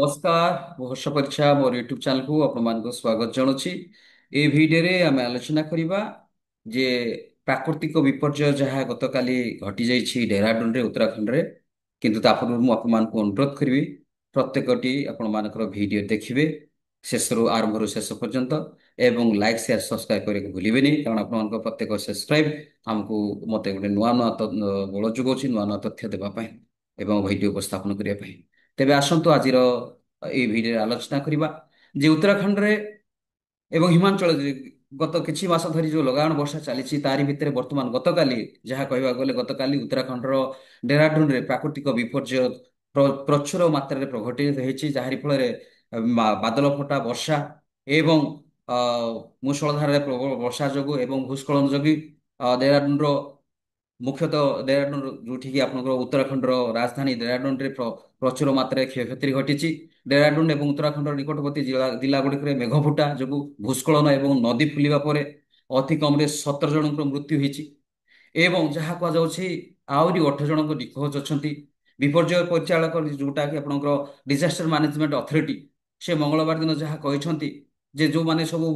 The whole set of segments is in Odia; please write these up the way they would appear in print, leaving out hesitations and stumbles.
नमस्कार वर्ष परीक्षा मोर यूट्यूब चैनल को आपको स्वागत जनावि। ए भिडियो आम आलोचना करवा जे प्राकृतिक विपर्यय जहाँ गतकाली घटी जाइए डेहराडून रे उत्तराखंड रे। किंतु ता पूर्व मु आपको अनुरोध करी प्रत्येकटी आपण भिडियो देखिए शेष रु आरंभ रु शेष पर्यंत एवं लाइक शेयर सब्सक्राइब करने को भूलिए कारण आप प्रत्येक सब्सक्राइब आमको मत गोटे नुआ नुआ बल जुगाଉଛି नुआ नुआ तथ्य देवाई एवं भिडियो उपस्थापन करने। तेबे आसंतु आजिर এই ভিডিওରେ ଆଲୋଚନା କରିବା ଯେ ଉତ୍ତରାଖଣ୍ଡରେ ଏବଂ ହିମାଚଳରେ ଗତ କିଛି ମାସ ଧରି ଯୋଉ ଲଗାଣ ବର୍ଷା ଚାଲିଛି ତାରି ଭିତରେ ବର୍ତ୍ତମାନ ଗତକାଲି ଯାହା କହିବାକୁ ଗଲେ ଗତକାଲି ଉତ୍ତରାଖଣ୍ଡର ଡେରାଡୁନରେ ପ୍ରାକୃତିକ ବିପର୍ଯ୍ୟୟ ପ୍ରଚୁର ମାତ୍ରାରେ ପ୍ରଘଟିତ ହେଇଛି ଯାହାରି ଫଳରେ ବାଦଲ ଫଟା ବର୍ଷା ଏବଂ ଅ, ମୂଷଳଧାରାରେ ପ୍ରବଳ ବର୍ଷା ଯୋଗୁଁ ଏବଂ ଭୂସ୍ଖଳନ ଯୋଗୁଁ ଡେରାଡୁନର ମୁଖ୍ୟତଃ ଡେରାଡୁନ ଯୋଉଠିକି ଆପଣଙ୍କର ଉତ୍ତରାଖଣ୍ଡର ରାଜଧାନୀ ଡେରାଡୁନରେ ପ୍ରଚୁର ମାତ୍ରାରେ କ୍ଷୟକ୍ଷତି ଘଟିଛି। ଡେରାଡୁନ ଏବଂ ଉତ୍ତରାଖଣ୍ଡର ନିକଟବର୍ତ୍ତୀ ଜିଲ୍ଲା ଗୁଡ଼ିକରେ ମେଘ ଫୁଟା ଯୋଗୁଁ ଭୂସ୍ଖଳନ ଏବଂ ନଦୀ ଫୁଲିବା ପରେ ଅତି କମରେ 17 ଜଣଙ୍କର ମୃତ୍ୟୁ ହୋଇଛି ଏବଂ ଯାହା କୁହାଯାଉଛି ଆହୁରି 8 ଜଣଙ୍କ ନିଖୋଜ ଅଛନ୍ତି। ବିପର୍ଯ୍ୟୟ ପରିଚାଳକ ଯୋଉଟା କି ଆପଣଙ୍କର ଡିଜାଷ୍ଟର ମ୍ୟାନେଜମେଣ୍ଟ ଅଥରିଟି ସେ ମଙ୍ଗଳବାର ଦିନ ଯାହା କହିଛନ୍ତି ଯେ ଯୋଉମାନେ ସବୁ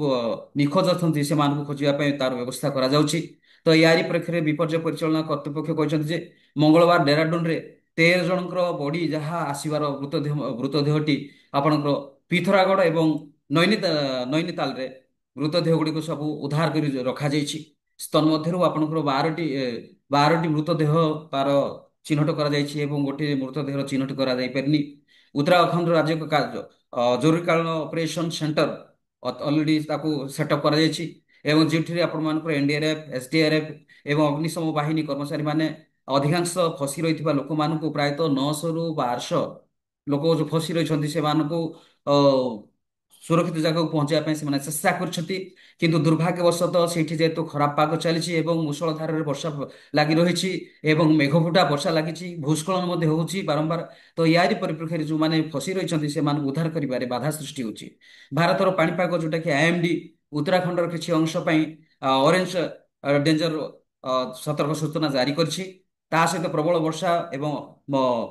ନିଖୋଜ ଅଛନ୍ତି ସେମାନଙ୍କୁ ଖୋଜିବା ପାଇଁ ତାର ବ୍ୟବସ୍ଥା କରାଯାଉଛି। ତ ୟାରି ପ୍ରେକ୍ଷୀରେ ବିପର୍ଯ୍ୟୟ ପରିଚାଳନା କର୍ତ୍ତୃପକ୍ଷ କହିଛନ୍ତି ଯେ ମଙ୍ଗଳବାର ଡେରାଡୁନରେ 13 ଜଣଙ୍କର ବଡି ଯାହା ଆସିବାର ମୃତଦେହଟି ଆପଣଙ୍କର ପିଥୋରାଗଡ଼ ଏବଂ ନୈନିତାଲରେ ମୃତଦେହ ଗୁଡ଼ିକୁ ସବୁ ଉଦ୍ଧାର କରି ରଖାଯାଇଛି। ତନ୍ମଧ୍ୟରୁ ଆପଣଙ୍କର 12ଟି ମୃତଦେହ ତାର ଚିହ୍ନଟ କରାଯାଇଛି ଏବଂ ଗୋଟିଏ ମୃତଦେହର ଚିହ୍ନଟ କରାଯାଇପାରିନି। ଉତ୍ତରାଖଣ୍ଡ ରାଜ୍ୟ ଜରୁରୀକାଳୀନ ଅପରେସନ ସେଣ୍ଟର ଅଲରେଡି ତାକୁ ସେଟଅପ୍ କରାଯାଇଛି ଏବଂ ଯେଉଁଥିରେ ଆପଣମାନଙ୍କର ଏନଡିଆରଏଫ ଏସଡିଆରଏଫ ଏବଂ ଅଗ୍ନିଶମ ବାହିନୀ କର୍ମଚାରୀ ମାନେ ଅଧିକାଂଶ ଫସି ରହିଥିବା ଲୋକମାନଙ୍କୁ ପ୍ରାୟତଃ 900 ରୁ 1200 ଲୋକ ଯୋଉ ଫସି ରହିଛନ୍ତି ସେମାନଙ୍କୁ ଅ, ସୁରକ୍ଷିତ ଜାଗାକୁ ପହଞ୍ଚିବା ପାଇଁ ସେମାନେ ଚେଷ୍ଟା କରୁଛନ୍ତି। କିନ୍ତୁ ଦୁର୍ଭାଗ୍ୟବଶତଃ ସେଇଠି ଯେହେତୁ ଖରାପ ପାଗ ଚାଲିଛି ଏବଂ ମୁଷଳଧାରାରେ ବର୍ଷା ଲାଗି ରହିଛି ଏବଂ ମେଘଫୁଟା ବର୍ଷା ଲାଗିଛି ଭୂସ୍ଖଳନ ମଧ୍ୟ ହେଉଛି ବାରମ୍ବାର। ତ ୟାରି ପରିପ୍ରେକ୍ଷୀରେ ଯୋଉମାନେ ଫସି ରହିଛନ୍ତି ସେମାନଙ୍କୁ ଉଦ୍ଧାର କରିବାରେ ବାଧା ସୃଷ୍ଟି ହେଉଛି। ଭାରତର ପାଣିପାଗ ଯୋଉଟା କି ଆଇଏମଡି ଉତ୍ତରାଖଣ୍ଡର କିଛି ଅଂଶ ପାଇଁ ଅରେଞ୍ଜ ଡେଞ୍ଜର ସତର୍କ ସୂଚନା ଜାରି କରିଛି। ତା ସହିତ ପ୍ରବଳ ବର୍ଷା ଏବଂ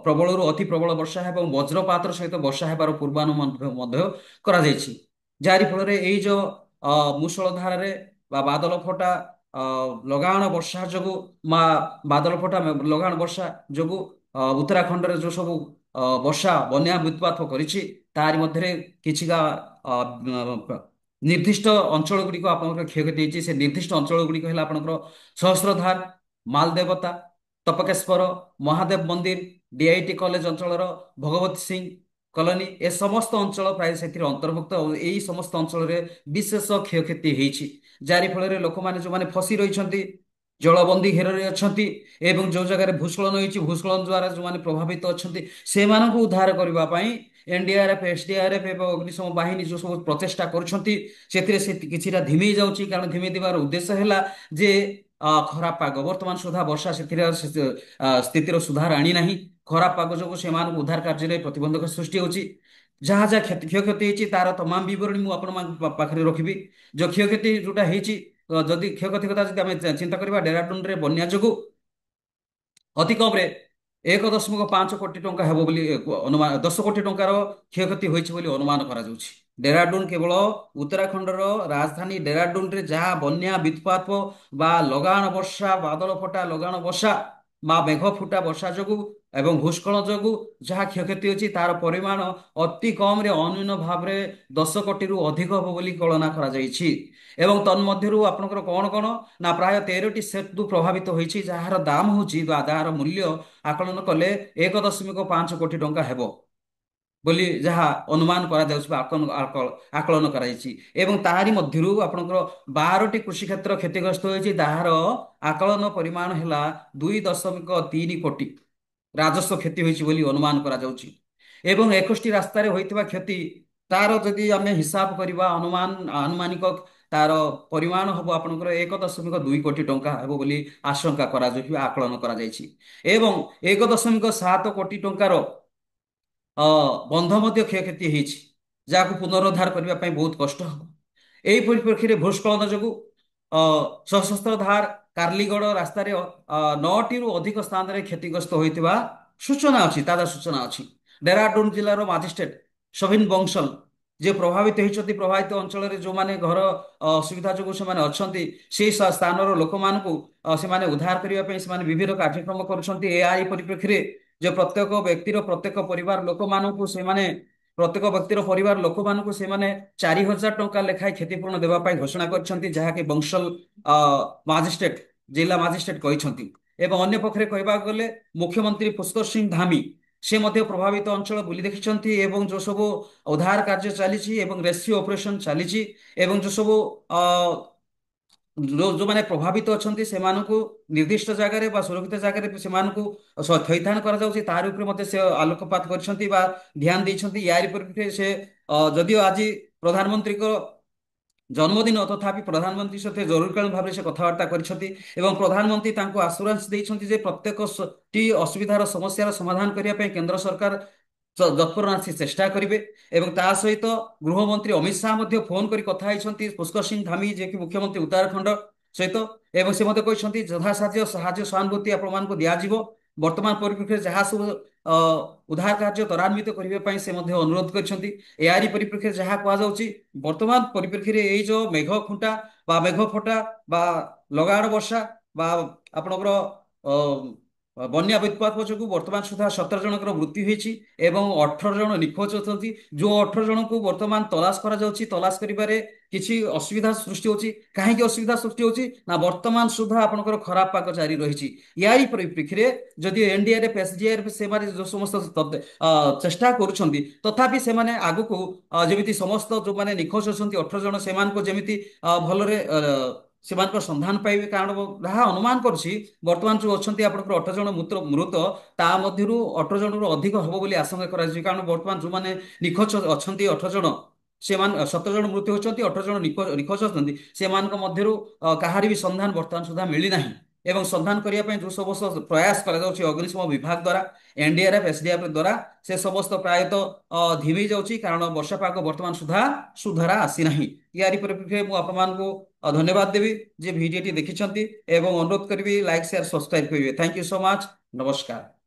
ପ୍ରବଳରୁ ଅତି ପ୍ରବଳ ବର୍ଷା ଏବଂ ବଜ୍ରପାତର ସହିତ ବର୍ଷା ହେବାର ପୂର୍ବାନୁମାନ ମଧ୍ୟ କରାଯାଇଛି। ଯାହାରି ଫଳରେ ଏଇ ଯୋଉ ମୂଷଳ ଧାରାରେ ବା ବାଦଲ ଫଟା ଅ, ଲଗାଣ ବର୍ଷା ଯୋଗୁ ମା ବାଦଲ ଫଟା ଲଗାଣ ବର୍ଷା ଯୋଗୁ ଉତ୍ତରାଖଣ୍ଡରେ ଯୋଉ ସବୁ ବର୍ଷା ବନ୍ୟା ବିତ୍ପାତ କରିଛି ତାରି ମଧ୍ୟରେ କିଛିଟା ନିର୍ଦ୍ଦିଷ୍ଟ ଅଞ୍ଚଳ ଗୁଡ଼ିକ ଆପଣଙ୍କର କ୍ଷୟକ୍ଷତି ହେଇଛି। ସେ ନିର୍ଦ୍ଦିଷ୍ଟ ଅଞ୍ଚଳ ଗୁଡ଼ିକ ହେଲା ଆପଣଙ୍କର ସହସ୍ରଧାର, ମାଲଦେବତା, ତପକେଶ୍ୱର, ମହାଦେବ ମନ୍ଦିର, ଡିଆଇଟି କଲେଜ ଅଞ୍ଚଳର ଭଗବତ ସିଂ କଲୋନୀ ଏ ସମସ୍ତ ଅଞ୍ଚଳ ପ୍ରାୟ ସେଥିରେ ଅନ୍ତର୍ଭୁକ୍ତ ଆଉ ଏଇ ସମସ୍ତ ଅଞ୍ଚଳରେ ବିଶେଷ କ୍ଷୟକ୍ଷତି ହେଇଛି। ଯାରି ଫଳରେ ଲୋକମାନେ ଯୋଉମାନେ ଫସି ରହିଛନ୍ତି ଜଳବନ୍ଦୀ ଘେରରେ ଅଛନ୍ତି ଏବଂ ଯୋଉ ଜାଗାରେ ଭୂସ୍ଖଳନ ହେଇଛି ଭୂସ୍ଖଳନ ଦ୍ୱାରା ଯୋଉମାନେ ପ୍ରଭାବିତ ଅଛନ୍ତି ସେମାନଙ୍କୁ ଉଦ୍ଧାର କରିବା ପାଇଁ ଏନଡିଆରଏଫ ଏସଡିଆରଏଫ ଏବଂ ଅଗ୍ନିଶମ ବାହିନୀ ଯୋଉ ସବୁ ପ୍ରଚେଷ୍ଟା କରୁଛନ୍ତି ସେଥିରେ ସେ କିଛିଟା ଧିମେଇ ଯାଉଛି କାରଣ ଧିମେଇ ଦେବାର ଉଦ୍ଦେଶ୍ୟ ହେଲା ଯେ ଖରାପ ପାଗ ବର୍ତ୍ତମାନ ସୁଦ୍ଧା ବର୍ଷା ସେଥିରେ ସ୍ଥିତିର ସୁଧାର ଆଣିନାହିଁ। ଖରାପ ପାଗ ଯୋଗୁଁ ସେମାନଙ୍କୁ ଉଦ୍ଧାର କାର୍ଯ୍ୟରେ ପ୍ରତିବନ୍ଧକ ସୃଷ୍ଟି ହେଉଛି। ଯାହା ଯାହା କ୍ଷୟକ୍ଷତି ହେଇଛି ତାର ତମାମ ବିବରଣୀ ମୁଁ ଆପଣମାନଙ୍କ ପାଖରେ ରଖିବି। ଯୋଉ କ୍ଷୟକ୍ଷତି ଯୋଉଟା ହେଇଛି ଯଦି କ୍ଷୟକ୍ଷତି କଥା ଯଦି ଆମେ ଚିନ୍ତା କରିବା ଡେରାଡୁନରେ ବନ୍ୟା ଯୋଗୁଁ ଅତି କମରେ 1.5 କୋଟି ଟଙ୍କା ହେବ ବୋଲି ଅନୁମାନ 10 କୋଟି ଟଙ୍କାର କ୍ଷୟକ୍ଷତି ହୋଇଛି ବୋଲି ଅନୁମାନ କରାଯାଉଛି। ଡେରାଡୁନ କେବଳ ଉତ୍ତରାଖଣ୍ଡର ରାଜଧାନୀ ଡେରାଡୁନରେ ଯାହା ବନ୍ୟା ବିତ୍ପାତ ବା ଲଗାଣ ବର୍ଷା ବାଦଳ ଫଟା ଲଗାଣ ବର୍ଷା ବା ମେଘ ଫୁଟା ବର୍ଷା ଯୋଗୁଁ ଏବଂ ଭୂସ୍ଖଳନ ଯୋଗୁଁ ଯାହା କ୍ଷୟକ୍ଷତି ଅଛି ତାର ପରିମାଣ ଅତି କମରେ ଅନ୍ୟୁନ ଭାବରେ 10 କୋଟିରୁ ଅଧିକ ହେବ ବୋଲି କଳନା କରାଯାଇଛି। ଏବଂ ତନ୍ମଧ୍ୟରୁ ଆପଣଙ୍କର କଣ କଣ ନା ପ୍ରାୟ 13ଟି ସେତୁ ପ୍ରଭାବିତ ହୋଇଛି ଯାହାର ଦାମ ହେଉଛି ବା ଯାହାର ମୂଲ୍ୟ ଆକଳନ କଲେ 1.5 କୋଟି ଟଙ୍କା ହେବ ବୋଲି ଯାହା ଅନୁମାନ କରାଯାଉଛି ବା ଆକଳନ କରାଯାଇଛି। ଏବଂ ତାହାରି ମଧ୍ୟରୁ ଆପଣଙ୍କର 12ଟି କୃଷି କ୍ଷେତ୍ର କ୍ଷତିଗ୍ରସ୍ତ ହୋଇଛି ଯାହାର ଆକଳନ ପରିମାଣ ହେଲା 2.3 କୋଟି ରାଜସ୍ୱ କ୍ଷତି ହୋଇଛି ବୋଲି ଅନୁମାନ କରାଯାଉଛି। ଏବଂ 21ଟି ରାସ୍ତାରେ ହୋଇଥିବା କ୍ଷତି ତାର ଯଦି ଆମେ ହିସାବ କରିବା ଆନୁମାନିକ ତାର ପରିମାଣ ହବ ଆପଣଙ୍କର 1.2 କୋଟି ଟଙ୍କା ହେବ ବୋଲି ଆଶଙ୍କା କରାଯାଉଛି ବା ଆକଳନ କରାଯାଇଛି। ଏବଂ 1.7 କୋଟି ଟଙ୍କାର ଅ ବନ୍ଧ ମଧ୍ୟ କ୍ଷୟକ୍ଷତି ହେଇଛି ଯାହାକୁ ପୁନରୁଦ୍ଧାର କରିବା ପାଇଁ ବହୁତ କଷ୍ଟ ହବ। ଏହି ପରିପ୍ରେକ୍ଷୀରେ ଭୂସ୍ଖଳନ ଯୋଗୁଁ ଅ ସଶସ୍ତ୍ର ଧାର କାର୍ଲିଗଡ଼ ରାସ୍ତାରେ 9ଟିରୁ ଅଧିକ ସ୍ଥାନରେ କ୍ଷତିଗ୍ରସ୍ତ ହୋଇଥିବା ସୂଚନା ଅଛି ତାଜା ସୂଚନା ଅଛି। ଡେରାଡୁନ ଜିଲ୍ଲାର ମାଜିଷ୍ଟ୍ରେଟ ସଭିନ ବଂଶଲ ଯେ ପ୍ରଭାବିତ ହେଇଛନ୍ତି, ପ୍ରଭାବିତ ଅଞ୍ଚଳରେ ଯୋଉମାନେ ଘର ଅସୁବିଧା ଯୋଗୁଁ ସେମାନେ ଅଛନ୍ତି, ସେଇ ସ୍ଥାନର ଲୋକମାନଙ୍କୁ ସେମାନେ ଉଦ୍ଧାର କରିବା ପାଇଁ ସେମାନେ ବିଭିନ୍ନ କାର୍ଯ୍ୟକ୍ରମ କରୁଛନ୍ତି। ଏହାରି ପରିପ୍ରେକ୍ଷୀରେ ଯେ ପ୍ରତ୍ୟେକ ବ୍ୟକ୍ତିର, ପ୍ରତ୍ୟେକ ପରିବାର ଲୋକମାନଙ୍କୁ ସେମାନେ, ପ୍ରତ୍ୟେକ ବ୍ୟକ୍ତିର ପରିବାର ଲୋକମାନଙ୍କୁ ସେମାନେ 4,000 ଟଙ୍କା ଲେଖାଏଁ କ୍ଷତିପୂରଣ ଦେବା ପାଇଁ ଘୋଷଣା କରିଛନ୍ତି, ଯାହାକି ବଂଶଲ ମାଜିଷ୍ଟ୍ରେଟ, ଜିଲ୍ଲା ମାଜିଷ୍ଟ୍ରେଟ କହିଛନ୍ତି। ଏବଂ ଅନ୍ୟ ପକ୍ଷରେ କହିବାକୁ ଗଲେ ମୁଖ୍ୟମନ୍ତ୍ରୀ ପୁଷ୍କର ସିଂ ଧାମୀ ସେ ମଧ୍ୟ ପ୍ରଭାବିତ ଅଞ୍ଚଳ ବୁଲି ଦେଖିଛନ୍ତି ଏବଂ ଯୋଉ ସବୁ ଉଦ୍ଧାର କାର୍ଯ୍ୟ ଚାଲିଛି ଏବଂ ରେସ୍କ୍ୟୁ ଅପରେସନ ଚାଲିଛି ଏବଂ ଯୋଉ ସବୁ ଯୋଉମାନେ ପ୍ରଭାବିତ ଅଛନ୍ତି ସେମାନଙ୍କୁ ନିର୍ଦ୍ଦିଷ୍ଟ ଜାଗାରେ ବା ସୁରକ୍ଷିତ ଜାଗାରେ ସେମାନଙ୍କୁ ଥଇଥାନ କରାଯାଉଛି, ତାର ଉପରେ ମଧ୍ୟ ସେ ଆଲୋକପାତ କରିଛନ୍ତି ବା ଧ୍ୟାନ ଦେଇଛନ୍ତି। ୟାରି ପରିପ୍ରେକ୍ଷୀରେ ସେ ଯଦିଓ ଆଜି ପ୍ରଧାନମନ୍ତ୍ରୀଙ୍କ ଜନ୍ମଦିନ, ତଥାପି ପ୍ରଧାନମନ୍ତ୍ରୀ ସହିତ ଜରୁରୀକାଳୀନ ଭାବରେ ସେ କଥାବାର୍ତ୍ତା କରିଛନ୍ତି ଏବଂ ପ୍ରଧାନମନ୍ତ୍ରୀ ତାଙ୍କୁ ଆସୁରାନ୍ସ ଦେଇଛନ୍ତି ଯେ ପ୍ରତ୍ୟେକ ଟି ଅସୁବିଧାର ସମସ୍ୟାର ସମାଧାନ କରିବା ପାଇଁ କେନ୍ଦ୍ର ସରକାର ଯତ୍ପର ଆସି ଚେଷ୍ଟା କରିବେ। ଏବଂ ତା ସହିତ ଗୃହମନ୍ତ୍ରୀ ଅମିତ ଶାହ ମଧ୍ୟ ଫୋନ କରି କଥା ହେଇଛନ୍ତି ପୁଷ୍କର ସିଂ ଧାମୀ, ଯିଏକି ମୁଖ୍ୟମନ୍ତ୍ରୀ ଉତ୍ତରାଖଣ୍ଡ ସହିତ, ଏବଂ ସେ ମଧ୍ୟ କହିଛନ୍ତି ଯଥାସାଧ୍ୟ ସାହାଯ୍ୟ ସହାନୁଭୂତି ଆପଣମାନଙ୍କୁ ଦିଆଯିବ। ବର୍ତ୍ତମାନ ପରିପ୍ରେକ୍ଷୀରେ ଯାହା ସବୁ ଅ, ଉଦ୍ଧାର କାର୍ଯ୍ୟ ତ୍ୱରାନ୍ୱିତ କରିବା ପାଇଁ ସେ ମଧ୍ୟ ଅନୁରୋଧ କରିଛନ୍ତି। ଏହାରି ପରିପ୍ରେକ୍ଷୀରେ ଯାହା କୁହାଯାଉଛି, ବର୍ତ୍ତମାନ ପରିପ୍ରେକ୍ଷୀରେ ଏଇ ଯୋଉ ମେଘ ଖୁଣ୍ଟା ବା ମେଘ ଫଟା ବା ଲଗାଣ ବର୍ଷା ବା ଆପଣଙ୍କର ଅ, ବନ୍ୟା ବିତ୍ପାତ ଯୋଗୁଁ ବର୍ତ୍ତମାନ ସୁଦ୍ଧା 17 ଜଣଙ୍କର ମୃତ୍ୟୁ ହୋଇଛି ଏବଂ 18 ଜଣ ନିଖୋଜ ଅଛନ୍ତି। ଯୋଉ 18 ଜଣଙ୍କୁ ବର୍ତ୍ତମାନ ତଲାସ କରାଯାଉଛି, ତଲାସ କରିବାରେ କିଛି ଅସୁବିଧା ସୃଷ୍ଟି ହଉଛି। କାହିଁକି ଅସୁବିଧା ସୃଷ୍ଟି ହଉଛି ନା ବର୍ତ୍ତମାନ ସୁଦ୍ଧା ଆପଣଙ୍କର ଖରାପ ପାଗ ଜାରି ରହିଛି। ୟାରି ପରିପ୍ରେକ୍ଷୀରେ ଯଦି ଏନଡିଆରଏଫ, ଏସଡିଆରଏଫ ସେମାନେ ଯୋଉ ସମସ୍ତ ଚେଷ୍ଟା କରୁଛନ୍ତି, ତଥାପି ସେମାନେ ଆଗକୁ ଯେମିତି ସମସ୍ତ ଯୋଉମାନେ ନିଖୋଜ ଅଛନ୍ତି 18 ଜଣ, ସେମାନଙ୍କୁ ଯେମିତି ଭଲରେ ସେମାନଙ୍କ ସନ୍ଧାନ ପାଇବେ। କାରଣ ଯାହା ଅନୁମାନ କରୁଛି ବର୍ତ୍ତମାନ ଯୋଉ ଅଛନ୍ତି ଆପଣଙ୍କର 18 ଜଣ ମୃତ, ତା ମଧ୍ୟରୁ 18 ଜଣରୁ ଅଧିକ ହବ ବୋଲି ଆଶଙ୍କା କରାଯାଉଛି। କାରଣ ବର୍ତ୍ତମାନ ଯୋଉମାନେ ନିଖୋଜ ଅଛନ୍ତି 18 ଜଣ, ସେମାନେ 17 ଜଣ ମୃତ୍ୟୁ ହେଉଛନ୍ତି, 18 ଜଣ ନିଖୋଜ ଅଛନ୍ତି, ସେମାନଙ୍କ ମଧ୍ୟରୁ କାହାରି ବି ସନ୍ଧାନ ବର୍ତ୍ତମାନ ସୁଦ୍ଧା ମିଳିନାହିଁ। ଏବଂ ସନ୍ଧାନ କରିବା ପାଇଁ ଯୋଉ ସମସ୍ତ ପ୍ରୟାସ କରାଯାଉଛି ଅଗ୍ନିଶମ ବିଭାଗ ଦ୍ୱାରା, ଏନଡିଆରଏଫ, ଏସଡିଆରଏଫ ଦ୍ୱାରା, ସେ ସମସ୍ତ ପ୍ରାୟତଃ ଧିମେଇ ଯାଉଛି, କାରଣ ବର୍ଷା ପାଗ ବର୍ତ୍ତମାନ ସୁଦ୍ଧା ସୁଧାରା ଆସିନାହିଁ। ୟାରି ପରିପ୍ରେକ୍ଷୀରେ ମୁଁ ଆପଣମାନଙ୍କୁ ଧନ୍ୟବାଦ ଦେବି ଯେ ଭିଡିଓଟି ଦେଖିଛନ୍ତି ଏବଂ ଅନୁରୋଧ କରିବି ଲାଇକ୍, ସେୟାର, ସବସ୍କ୍ରାଇବ କରିବେ। Thank you so much. ନମସ୍କାର।